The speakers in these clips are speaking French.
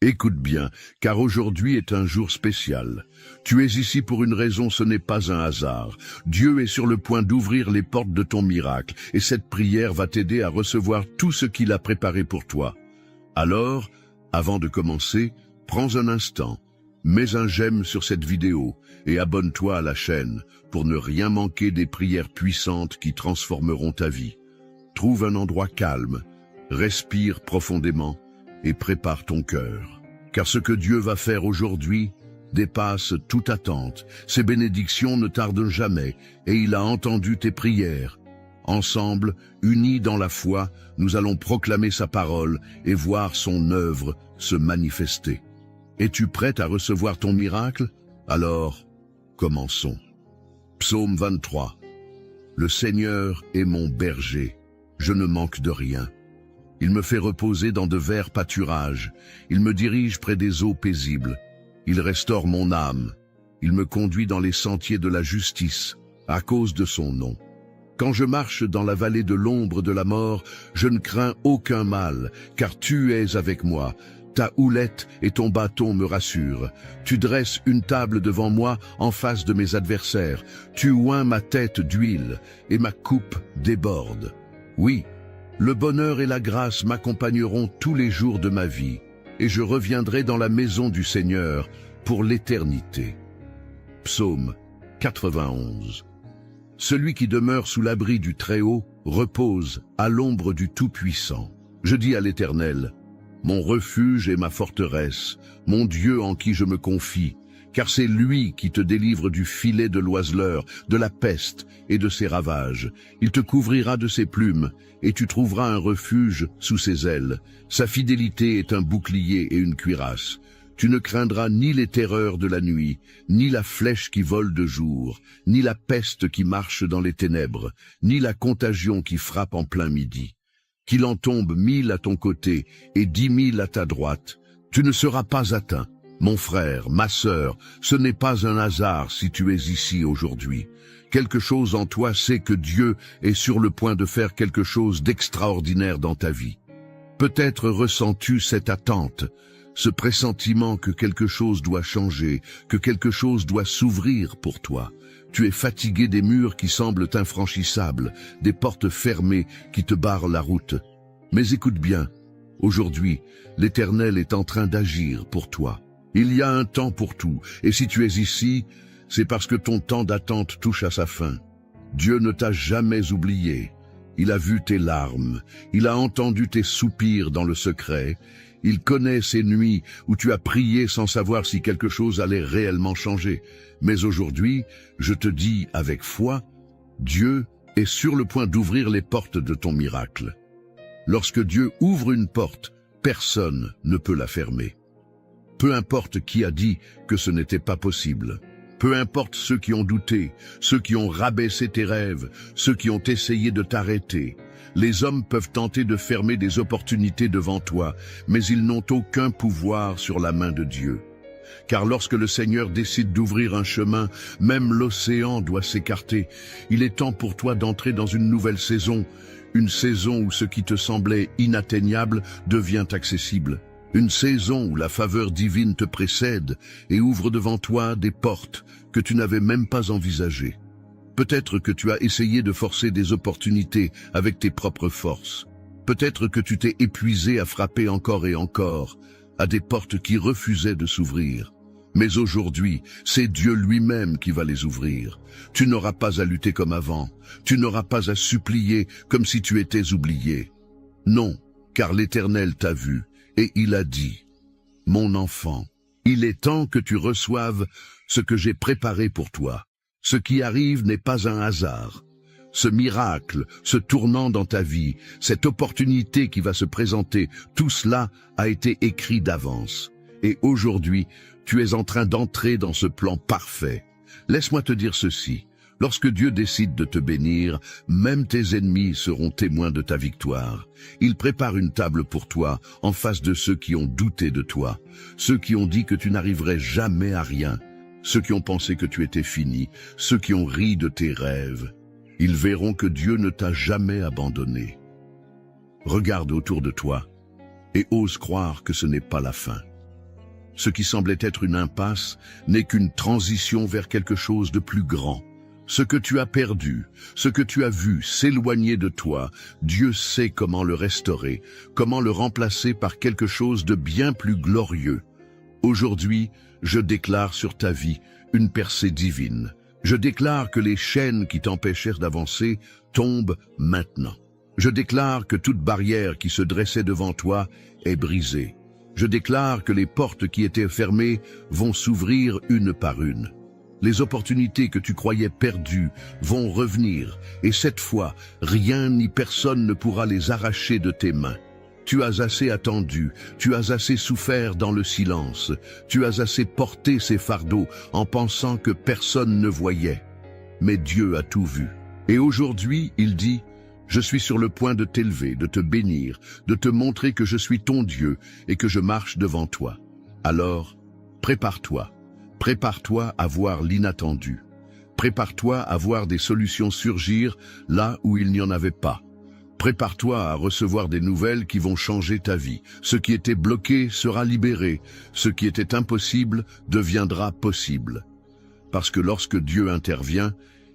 Écoute bien, car aujourd'hui est un jour spécial. Tu es ici pour une raison, ce n'est pas un hasard. Dieu est sur le point d'ouvrir les portes de ton miracle, et cette prière va t'aider à recevoir tout ce qu'il a préparé pour toi. Alors, avant de commencer, prends un instant, mets un j'aime sur cette vidéo et abonne-toi à la chaîne pour ne rien manquer des prières puissantes qui transformeront ta vie. Trouve un endroit calme, respire profondément et prépare ton cœur. Car ce que Dieu va faire aujourd'hui dépasse toute attente. Ses bénédictions ne tardent jamais et il a entendu tes prières. Ensemble, unis dans la foi, nous allons proclamer sa parole et voir son œuvre se manifester. Es-tu prête à recevoir ton miracle? Alors, commençons. Psaume 23. Le Seigneur est mon berger, je ne manque de rien. Il me fait reposer dans de verts pâturages, il me dirige près des eaux paisibles. Il restaure mon âme, il me conduit dans les sentiers de la justice, à cause de son nom. Quand je marche dans la vallée de l'ombre de la mort, je ne crains aucun mal, car tu es avec moi. Ta houlette et ton bâton me rassurent. Tu dresses une table devant moi en face de mes adversaires. Tu oins ma tête d'huile et ma coupe déborde. Oui, le bonheur et la grâce m'accompagneront tous les jours de ma vie, et je reviendrai dans la maison du Seigneur pour l'éternité. Psaume 91. Celui qui demeure sous l'abri du Très-Haut repose à l'ombre du Tout-Puissant. Je dis à l'Éternel, mon refuge et ma forteresse, mon Dieu en qui je me confie, car c'est lui qui te délivre du filet de l'oiseleur, de la peste et de ses ravages. Il te couvrira de ses plumes, et tu trouveras un refuge sous ses ailes. Sa fidélité est un bouclier et une cuirasse. Tu ne craindras ni les terreurs de la nuit, ni la flèche qui vole de jour, ni la peste qui marche dans les ténèbres, ni la contagion qui frappe en plein midi. Qu'il en tombe 1000 à ton côté et 10 000 à ta droite, tu ne seras pas atteint. Mon frère, ma sœur, ce n'est pas un hasard si tu es ici aujourd'hui. Quelque chose en toi sait que Dieu est sur le point de faire quelque chose d'extraordinaire dans ta vie. Peut-être ressens-tu cette attente, ce pressentiment que quelque chose doit changer, que quelque chose doit s'ouvrir pour toi. Tu es fatigué des murs qui semblent infranchissables, des portes fermées qui te barrent la route. Mais écoute bien, aujourd'hui, l'Éternel est en train d'agir pour toi. Il y a un temps pour tout, et si tu es ici, c'est parce que ton temps d'attente touche à sa fin. Dieu ne t'a jamais oublié. Il a vu tes larmes, il a entendu tes soupirs dans le secret. Il connaît ces nuits où tu as prié sans savoir si quelque chose allait réellement changer. Mais aujourd'hui, je te dis avec foi, Dieu est sur le point d'ouvrir les portes de ton miracle. Lorsque Dieu ouvre une porte, personne ne peut la fermer. Peu importe qui a dit que ce n'était pas possible. Peu importe ceux qui ont douté, ceux qui ont rabaissé tes rêves, ceux qui ont essayé de t'arrêter. Les hommes peuvent tenter de fermer des opportunités devant toi, mais ils n'ont aucun pouvoir sur la main de Dieu. Car lorsque le Seigneur décide d'ouvrir un chemin, même l'océan doit s'écarter. Il est temps pour toi d'entrer dans une nouvelle saison, une saison où ce qui te semblait inatteignable devient accessible. Une saison où la faveur divine te précède et ouvre devant toi des portes que tu n'avais même pas envisagées. Peut-être que tu as essayé de forcer des opportunités avec tes propres forces. Peut-être que tu t'es épuisé à frapper encore et encore à des portes qui refusaient de s'ouvrir. Mais aujourd'hui, c'est Dieu lui-même qui va les ouvrir. Tu n'auras pas à lutter comme avant. Tu n'auras pas à supplier comme si tu étais oublié. Non, car l'Éternel t'a vu. Et il a dit, « Mon enfant, il est temps que tu reçoives ce que j'ai préparé pour toi. Ce qui arrive n'est pas un hasard. Ce miracle, ce tournant dans ta vie, cette opportunité qui va se présenter, tout cela a été écrit d'avance. Et aujourd'hui, tu es en train d'entrer dans ce plan parfait. Laisse-moi te dire ceci. Lorsque Dieu décide de te bénir, même tes ennemis seront témoins de ta victoire. Il prépare une table pour toi, en face de ceux qui ont douté de toi, ceux qui ont dit que tu n'arriverais jamais à rien, ceux qui ont pensé que tu étais fini, ceux qui ont ri de tes rêves. Ils verront que Dieu ne t'a jamais abandonné. Regarde autour de toi et ose croire que ce n'est pas la fin. Ce qui semblait être une impasse n'est qu'une transition vers quelque chose de plus grand. Ce que tu as perdu, ce que tu as vu s'éloigner de toi, Dieu sait comment le restaurer, comment le remplacer par quelque chose de bien plus glorieux. Aujourd'hui, je déclare sur ta vie une percée divine. Je déclare que les chaînes qui t'empêchèrent d'avancer tombent maintenant. Je déclare que toute barrière qui se dressait devant toi est brisée. Je déclare que les portes qui étaient fermées vont s'ouvrir une par une. Les opportunités que tu croyais perdues vont revenir, et cette fois, rien ni personne ne pourra les arracher de tes mains. Tu as assez attendu, tu as assez souffert dans le silence, tu as assez porté ces fardeaux en pensant que personne ne voyait. Mais Dieu a tout vu. Et aujourd'hui, il dit, « Je suis sur le point de t'élever, de te bénir, de te montrer que je suis ton Dieu et que je marche devant toi. Alors, prépare-toi. Prépare-toi à voir l'inattendu. Prépare-toi à voir des solutions surgir là où il n'y en avait pas. Prépare-toi à recevoir des nouvelles qui vont changer ta vie. Ce qui était bloqué sera libéré. Ce qui était impossible deviendra possible. Parce que lorsque Dieu intervient,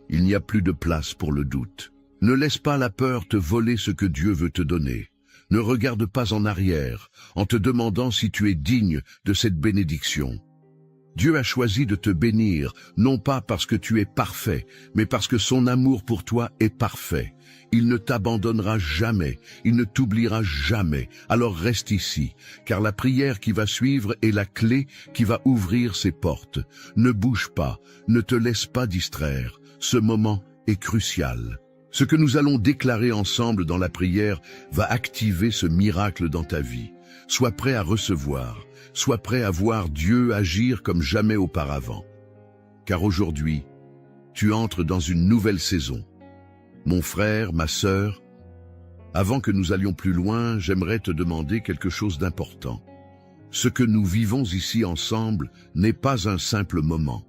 il n'y a plus de place pour le doute. Ne laisse pas la peur te voler ce que Dieu veut te donner. Ne regarde pas en arrière en te demandant si tu es digne de cette bénédiction. Dieu a choisi de te bénir, non pas parce que tu es parfait, mais parce que son amour pour toi est parfait. Il ne t'abandonnera jamais, il ne t'oubliera jamais. Alors reste ici, car la prière qui va suivre est la clé qui va ouvrir ces portes. Ne bouge pas, ne te laisse pas distraire. Ce moment est crucial. Ce que nous allons déclarer ensemble dans la prière va activer ce miracle dans ta vie. Sois prêt à recevoir. Sois prêt à voir Dieu agir comme jamais auparavant. Car aujourd'hui, tu entres dans une nouvelle saison. Mon frère, ma sœur, avant que nous allions plus loin, j'aimerais te demander quelque chose d'important. Ce que nous vivons ici ensemble n'est pas un simple moment.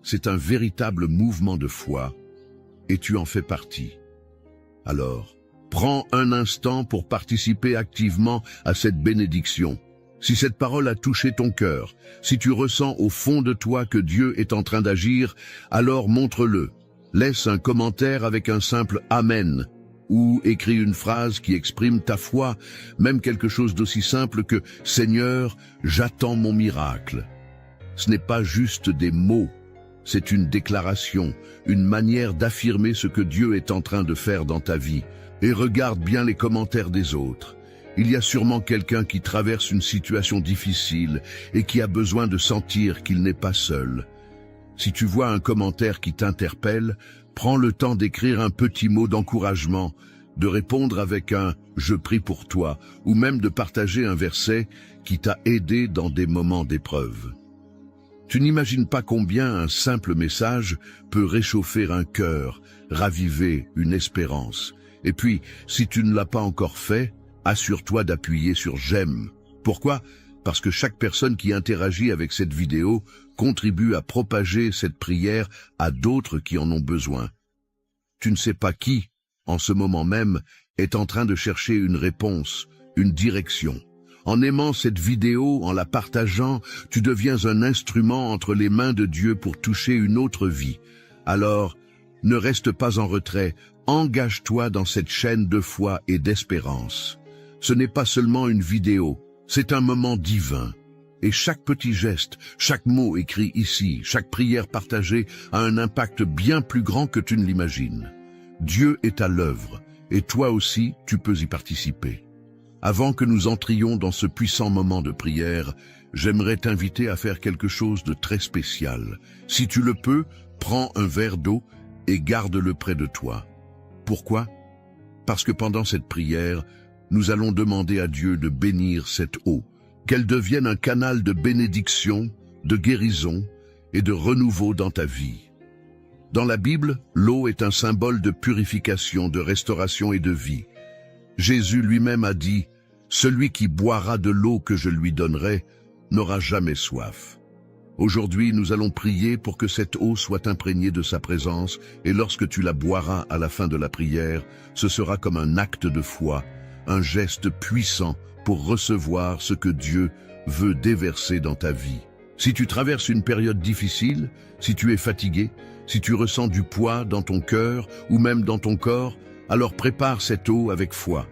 C'est un véritable mouvement de foi, et tu en fais partie. Alors, prends un instant pour participer activement à cette bénédiction. Si cette parole a touché ton cœur, si tu ressens au fond de toi que Dieu est en train d'agir, alors montre-le. Laisse un commentaire avec un simple « Amen » ou écris une phrase qui exprime ta foi, même quelque chose d'aussi simple que « Seigneur, j'attends mon miracle ». Ce n'est pas juste des mots, c'est une déclaration, une manière d'affirmer ce que Dieu est en train de faire dans ta vie. Et regarde bien les commentaires des autres. Il y a sûrement quelqu'un qui traverse une situation difficile et qui a besoin de sentir qu'il n'est pas seul. Si tu vois un commentaire qui t'interpelle, prends le temps d'écrire un petit mot d'encouragement, de répondre avec un « je prie pour toi » ou même de partager un verset qui t'a aidé dans des moments d'épreuve. Tu n'imagines pas combien un simple message peut réchauffer un cœur, raviver une espérance. Et puis, si tu ne l'as pas encore fait, assure-toi d'appuyer sur « j'aime ». Pourquoi? Parce que chaque personne qui interagit avec cette vidéo contribue à propager cette prière à d'autres qui en ont besoin. Tu ne sais pas qui, en ce moment même, est en train de chercher une réponse, une direction. En aimant cette vidéo, en la partageant, tu deviens un instrument entre les mains de Dieu pour toucher une autre vie. Alors, ne reste pas en retrait, engage-toi dans cette chaîne de foi et d'espérance. Ce n'est pas seulement une vidéo, c'est un moment divin. Et chaque petit geste, chaque mot écrit ici, chaque prière partagée a un impact bien plus grand que tu ne l'imagines. Dieu est à l'œuvre, et toi aussi, tu peux y participer. Avant que nous entrions dans ce puissant moment de prière, j'aimerais t'inviter à faire quelque chose de très spécial. Si tu le peux, prends un verre d'eau et garde-le près de toi. Pourquoi? Parce que pendant cette prière, nous allons demander à Dieu de bénir cette eau, qu'elle devienne un canal de bénédiction, de guérison et de renouveau dans ta vie. Dans la Bible, l'eau est un symbole de purification, de restauration et de vie. Jésus lui-même a dit « Celui qui boira de l'eau que je lui donnerai n'aura jamais soif ». Aujourd'hui, nous allons prier pour que cette eau soit imprégnée de sa présence, et lorsque tu la boiras à la fin de la prière, ce sera comme un acte de foi, un geste puissant pour recevoir ce que Dieu veut déverser dans ta vie. Si tu traverses une période difficile, si tu es fatigué, si tu ressens du poids dans ton cœur ou même dans ton corps, alors prépare cette eau avec foi.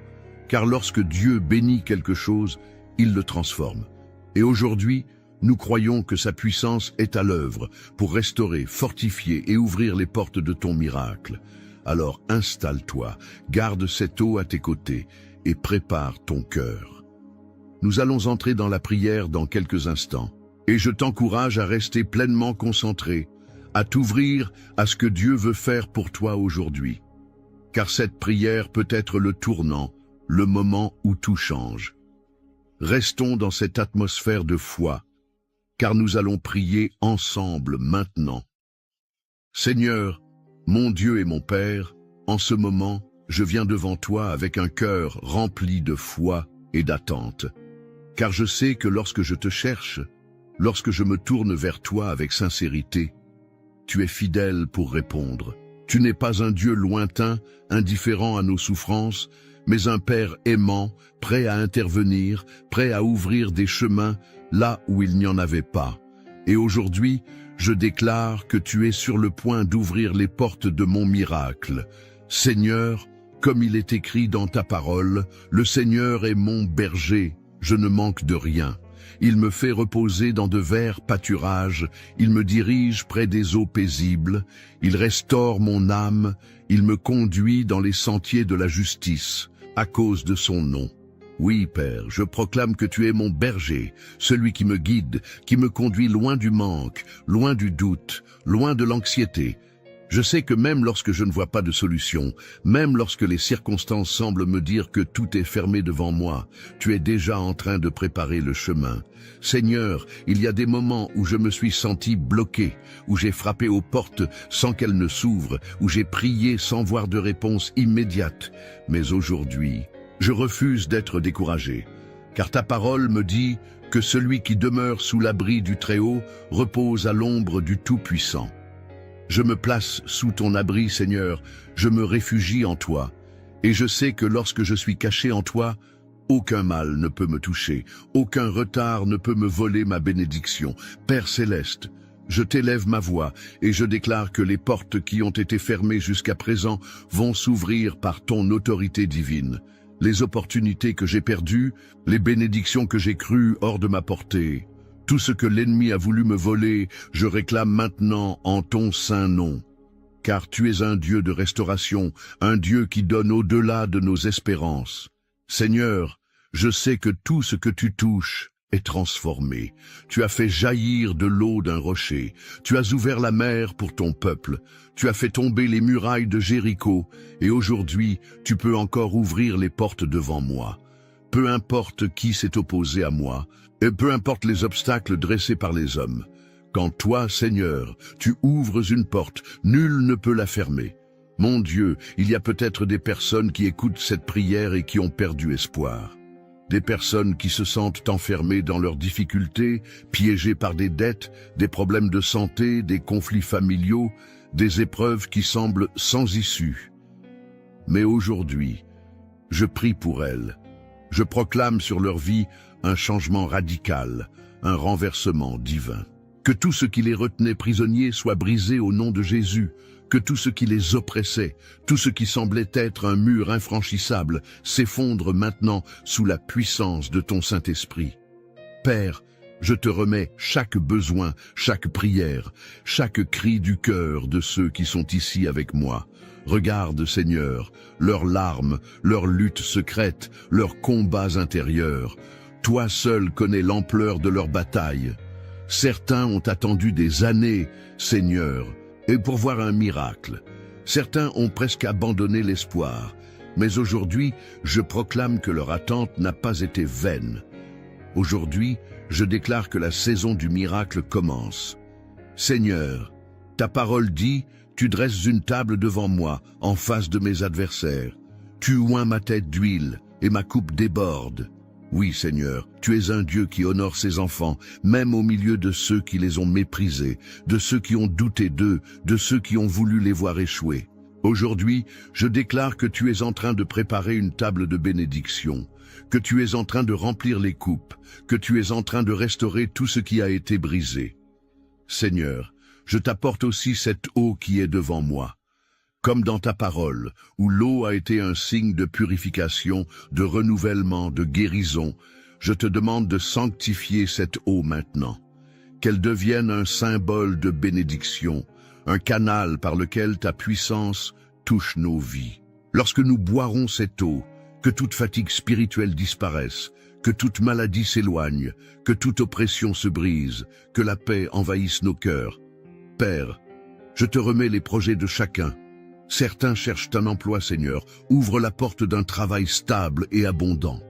Car lorsque Dieu bénit quelque chose, il le transforme. Et aujourd'hui, nous croyons que sa puissance est à l'œuvre pour restaurer, fortifier et ouvrir les portes de ton miracle. Alors installe-toi, garde cette eau à tes côtés et prépare ton cœur. Nous allons entrer dans la prière dans quelques instants. Et je t'encourage à rester pleinement concentré, à t'ouvrir à ce que Dieu veut faire pour toi aujourd'hui. Car cette prière peut être le tournant, le moment où tout change. Restons dans cette atmosphère de foi, car nous allons prier ensemble maintenant. Seigneur, mon Dieu et mon Père, en ce moment, je viens devant toi avec un cœur rempli de foi et d'attente. Car je sais que lorsque je te cherche, lorsque je me tourne vers toi avec sincérité, tu es fidèle pour répondre. Tu n'es pas un Dieu lointain, indifférent à nos souffrances, mais un Père aimant, prêt à intervenir, prêt à ouvrir des chemins là où il n'y en avait pas. Et aujourd'hui, je déclare que tu es sur le point d'ouvrir les portes de mon miracle. Seigneur, comme il est écrit dans ta parole, le Seigneur est mon berger, je ne manque de rien. Il me fait reposer dans de verts pâturages, il me dirige près des eaux paisibles, il restaure mon âme, il me conduit dans les sentiers de la justice, à cause de son nom. Oui, Père, je proclame que tu es mon berger, celui qui me guide, qui me conduit loin du manque, loin du doute, loin de l'anxiété. Je sais que même lorsque je ne vois pas de solution, même lorsque les circonstances semblent me dire que tout est fermé devant moi, tu es déjà en train de préparer le chemin. Seigneur, il y a des moments où je me suis senti bloqué, où j'ai frappé aux portes sans qu'elles ne s'ouvrent, où j'ai prié sans voir de réponse immédiate. Mais aujourd'hui, je refuse d'être découragé, car ta parole me dit que celui qui demeure sous l'abri du Très-Haut repose à l'ombre du Tout-Puissant. Je me place sous ton abri, Seigneur, je me réfugie en toi, et je sais que lorsque je suis caché en toi, aucun mal ne peut me toucher, aucun retard ne peut me voler ma bénédiction. Père céleste, je t'élève ma voix, et je déclare que les portes qui ont été fermées jusqu'à présent vont s'ouvrir par ton autorité divine. Les opportunités que j'ai perdues, les bénédictions que j'ai crues hors de ma portée, tout ce que l'ennemi a voulu me voler, je réclame maintenant en ton saint nom. Car tu es un Dieu de restauration, un Dieu qui donne au-delà de nos espérances. Seigneur, je sais que tout ce que tu touches est transformé. Tu as fait jaillir de l'eau d'un rocher. Tu as ouvert la mer pour ton peuple. Tu as fait tomber les murailles de Jéricho. Et aujourd'hui, tu peux encore ouvrir les portes devant moi. Peu importe qui s'est opposé à moi, et peu importe les obstacles dressés par les hommes. Quand toi, Seigneur, tu ouvres une porte, nul ne peut la fermer. Mon Dieu, il y a peut-être des personnes qui écoutent cette prière et qui ont perdu espoir. Des personnes qui se sentent enfermées dans leurs difficultés, piégées par des dettes, des problèmes de santé, des conflits familiaux, des épreuves qui semblent sans issue. Mais aujourd'hui, je prie pour elles. Je proclame sur leur vie un changement radical, un renversement divin. Que tout ce qui les retenait prisonniers soit brisé au nom de Jésus, que tout ce qui les oppressait, tout ce qui semblait être un mur infranchissable, s'effondre maintenant sous la puissance de ton Saint-Esprit. Père, je te remets chaque besoin, chaque prière, chaque cri du cœur de ceux qui sont ici avec moi. Regarde, Seigneur, leurs larmes, leurs luttes secrètes, leurs combats intérieurs. Toi seul connais l'ampleur de leur bataille. Certains ont attendu des années, Seigneur, et pour voir un miracle. Certains ont presque abandonné l'espoir, mais aujourd'hui, je proclame que leur attente n'a pas été vaine. Aujourd'hui, je déclare que la saison du miracle commence. Seigneur, ta parole dit, tu dresses une table devant moi, en face de mes adversaires. Tu oins ma tête d'huile, et ma coupe déborde. Oui, Seigneur, tu es un Dieu qui honore ses enfants, même au milieu de ceux qui les ont méprisés, de ceux qui ont douté d'eux, de ceux qui ont voulu les voir échouer. Aujourd'hui, je déclare que tu es en train de préparer une table de bénédiction, que tu es en train de remplir les coupes, que tu es en train de restaurer tout ce qui a été brisé. Seigneur, je t'apporte aussi cette eau qui est devant moi. Comme dans ta parole, où l'eau a été un signe de purification, de renouvellement, de guérison, je te demande de sanctifier cette eau maintenant. Qu'elle devienne un symbole de bénédiction, un canal par lequel ta puissance touche nos vies. Lorsque nous boirons cette eau, que toute fatigue spirituelle disparaisse, que toute maladie s'éloigne, que toute oppression se brise, que la paix envahisse nos cœurs. Père, je te remets les projets de chacun. Certains cherchent un emploi, Seigneur, ouvre la porte d'un travail stable et abondant.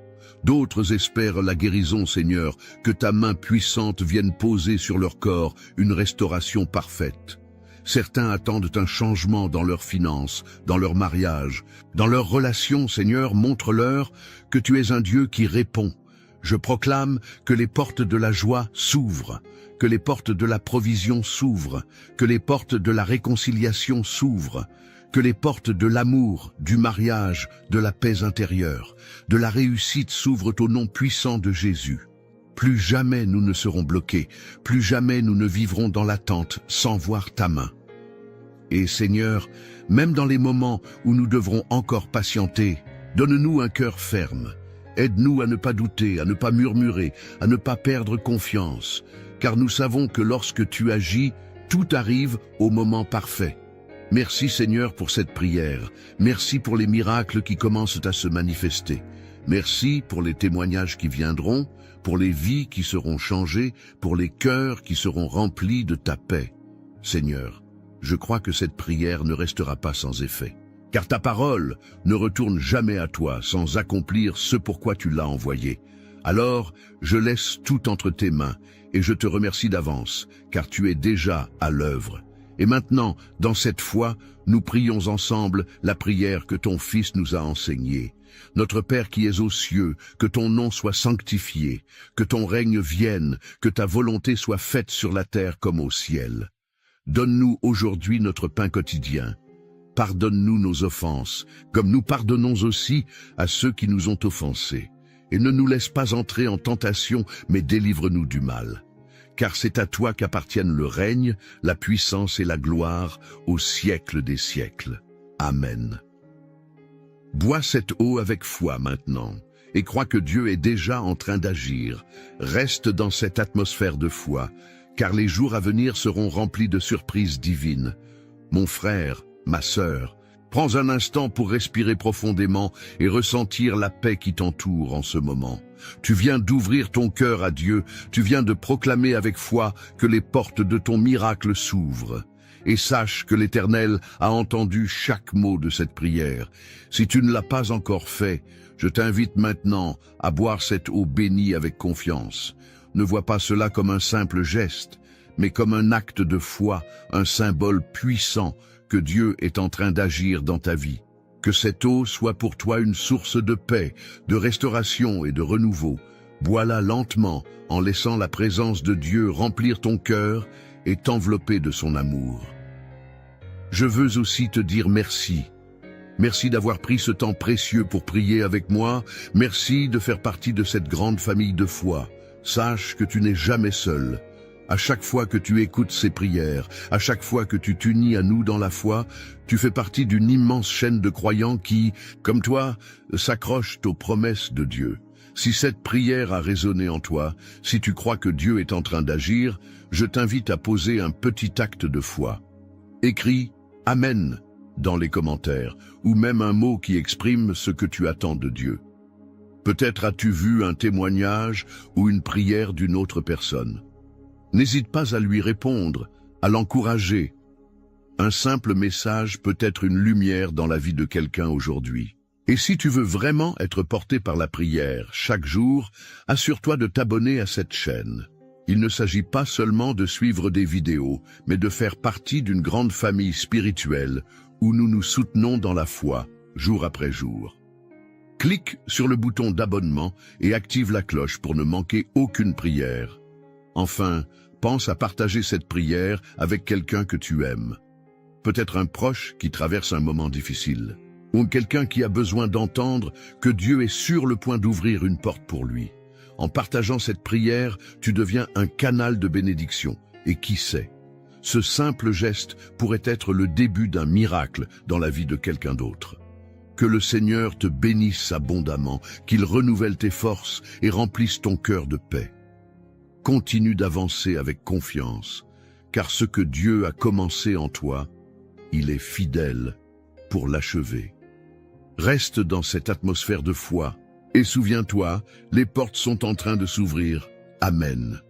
D'autres espèrent la guérison, Seigneur, que ta main puissante vienne poser sur leur corps une restauration parfaite. Certains attendent un changement dans leurs finances, dans leur mariage, dans leurs relations, Seigneur, montre-leur que tu es un Dieu qui répond. Je proclame que les portes de la joie s'ouvrent, que les portes de la provision s'ouvrent, que les portes de la réconciliation s'ouvrent, que les portes de l'amour, du mariage, de la paix intérieure, de la réussite s'ouvrent au nom puissant de Jésus. Plus jamais nous ne serons bloqués, plus jamais nous ne vivrons dans l'attente sans voir ta main. Et Seigneur, même dans les moments où nous devrons encore patienter, donne-nous un cœur ferme. Aide-nous à ne pas douter, à ne pas murmurer, à ne pas perdre confiance, car nous savons que lorsque tu agis, tout arrive au moment parfait. Merci Seigneur pour cette prière, merci pour les miracles qui commencent à se manifester. Merci pour les témoignages qui viendront, pour les vies qui seront changées, pour les cœurs qui seront remplis de ta paix. Seigneur, je crois que cette prière ne restera pas sans effet, car ta parole ne retourne jamais à toi sans accomplir ce pourquoi tu l'as envoyée. Alors, je laisse tout entre tes mains et je te remercie d'avance, car tu es déjà à l'œuvre. Et maintenant, dans cette foi, nous prions ensemble la prière que ton Fils nous a enseignée. Notre Père qui es aux cieux, que ton nom soit sanctifié, que ton règne vienne, que ta volonté soit faite sur la terre comme au ciel. Donne-nous aujourd'hui notre pain quotidien. Pardonne-nous nos offenses, comme nous pardonnons aussi à ceux qui nous ont offensés. Et ne nous laisse pas entrer en tentation, mais délivre-nous du mal. Car c'est à toi qu'appartiennent le règne, la puissance et la gloire au siècle des siècles. Amen. Bois cette eau avec foi maintenant, et crois que Dieu est déjà en train d'agir. Reste dans cette atmosphère de foi, car les jours à venir seront remplis de surprises divines. Mon frère, ma sœur, prends un instant pour respirer profondément et ressentir la paix qui t'entoure en ce moment. Tu viens d'ouvrir ton cœur à Dieu, tu viens de proclamer avec foi que les portes de ton miracle s'ouvrent. Et sache que l'Éternel a entendu chaque mot de cette prière. Si tu ne l'as pas encore fait, je t'invite maintenant à boire cette eau bénie avec confiance. Ne vois pas cela comme un simple geste, mais comme un acte de foi, un symbole puissant que Dieu est en train d'agir dans ta vie. Que cette eau soit pour toi une source de paix, de restauration et de renouveau. Bois-la lentement en laissant la présence de Dieu remplir ton cœur et t'envelopper de son amour. Je veux aussi te dire merci. Merci d'avoir pris ce temps précieux pour prier avec moi. Merci de faire partie de cette grande famille de foi. Sache que tu n'es jamais seul. À chaque fois que tu écoutes ces prières, à chaque fois que tu t'unis à nous dans la foi, tu fais partie d'une immense chaîne de croyants qui, comme toi, s'accrochent aux promesses de Dieu. Si cette prière a résonné en toi, si tu crois que Dieu est en train d'agir, je t'invite à poser un petit acte de foi. Écris « Amen » dans les commentaires, ou même un mot qui exprime ce que tu attends de Dieu. Peut-être as-tu vu un témoignage ou une prière d'une autre personne. N'hésite pas à lui répondre, à l'encourager. Un simple message peut être une lumière dans la vie de quelqu'un aujourd'hui. Et si tu veux vraiment être porté par la prière chaque jour, assure-toi de t'abonner à cette chaîne. Il ne s'agit pas seulement de suivre des vidéos, mais de faire partie d'une grande famille spirituelle où nous nous soutenons dans la foi, jour après jour. Clique sur le bouton d'abonnement et active la cloche pour ne manquer aucune prière. Enfin, pense à partager cette prière avec quelqu'un que tu aimes. peut-être un proche qui traverse un moment difficile, ou quelqu'un qui a besoin d'entendre que Dieu est sur le point d'ouvrir une porte pour lui. En partageant cette prière, tu deviens un canal de bénédiction. Et qui sait, ce simple geste pourrait être le début d'un miracle dans la vie de quelqu'un d'autre. Que le Seigneur te bénisse abondamment, qu'il renouvelle tes forces et remplisse ton cœur de paix. Continue d'avancer avec confiance, car ce que Dieu a commencé en toi, il est fidèle pour l'achever. Reste dans cette atmosphère de foi et souviens-toi, les portes sont en train de s'ouvrir. Amen.